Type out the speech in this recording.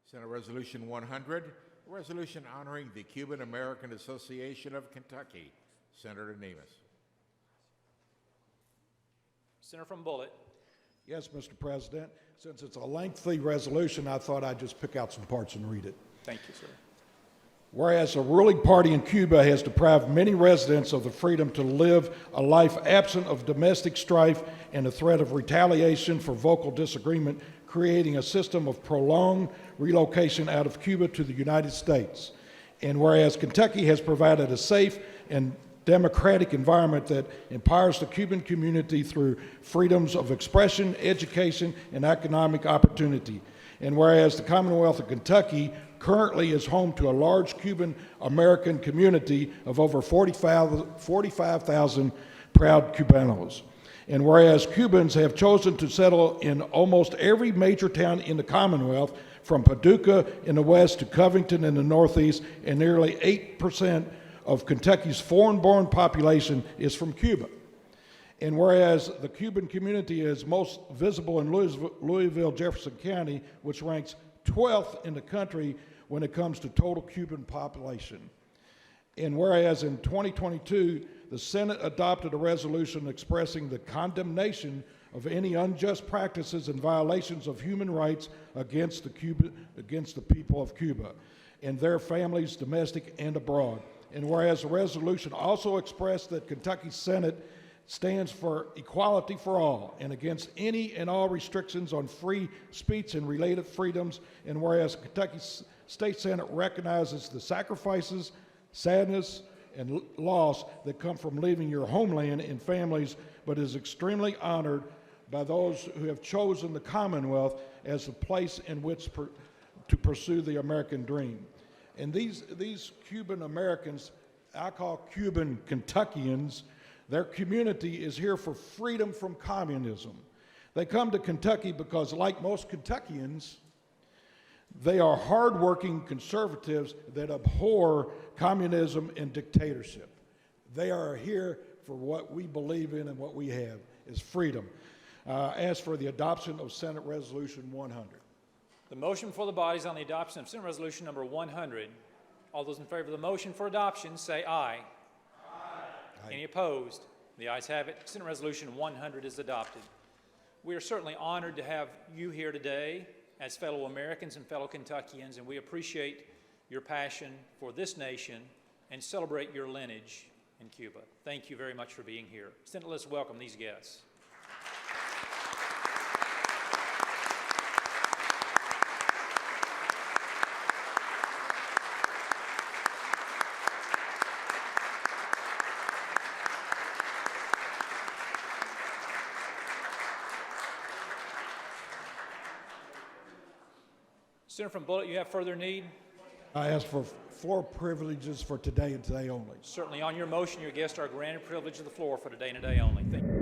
Senate Resolution 100, a resolution honoring the Cuban American Association of Kentucky. Senator Nemes. Senator from Bullitt. Yes, Mr. President. Since it's a lengthy resolution, I thought I'd just pick out some parts and read it. Thank you, sir. Whereas the ruling party in Cuba has deprived many residents of the freedom to live a life absent of domestic strife and the threat of retaliation for vocal disagreement, creating a system of prolonged relocation out of Cuba to the United States. And whereas Kentucky has provided a safe and democratic environment that empowers the Cuban community through freedoms of expression, education, and economic opportunity. And whereas the Commonwealth of Kentucky currently is home to a large Cuban American community of over 45,000 proud Cubanos. And whereas Cubans have chosen to settle in almost every major town in the Commonwealth, from Paducah in the west to Covington in the northeast, and nearly 8% of Kentucky's foreign-born population is from Cuba. And whereas the Cuban community is most visible in Louisville, Jefferson County, which ranks 12th in the country when it comes to total Cuban population. And whereas in 2022, the Senate adopted a resolution expressing the condemnation of any unjust practices and violations of human rights against the people of Cuba and their families, domestic and abroad. And whereas the resolution also expressed that Kentucky's Senate stands for equality for all and against any and all restrictions on free speech and related freedoms. And whereas Kentucky State Senate recognizes the sacrifices, sadness, and loss that come from leaving your homeland and families, but is extremely honored by those who have chosen the Commonwealth as the place in which to pursue the American dream. And these Cuban Americans, I call Cuban Kentuckians, their community is here for freedom from communism. They come to Kentucky because, like most Kentuckians, they are hardworking conservatives that abhor communism and dictatorship. They are here for what we believe in and what we have is freedom. As for the adoption of Senate Resolution 100. The motion before the body is on the adoption of Senate Resolution number 100. All those in favor of the motion for adoption say aye. Aye. Any opposed? The ayes have it. Senate Resolution 100 is adopted. We are certainly honored to have you here today as fellow Americans and fellow Kentuckians, and we appreciate your passion for this nation and celebrate your lineage in Cuba. Thank you very much for being here. Senate, let's welcome these guests. Senator from Bullitt, you have further need? I ask for floor privileges for today and today only. Certainly. On your motion, your guests are granted privilege of the floor for today and today only. Thank you.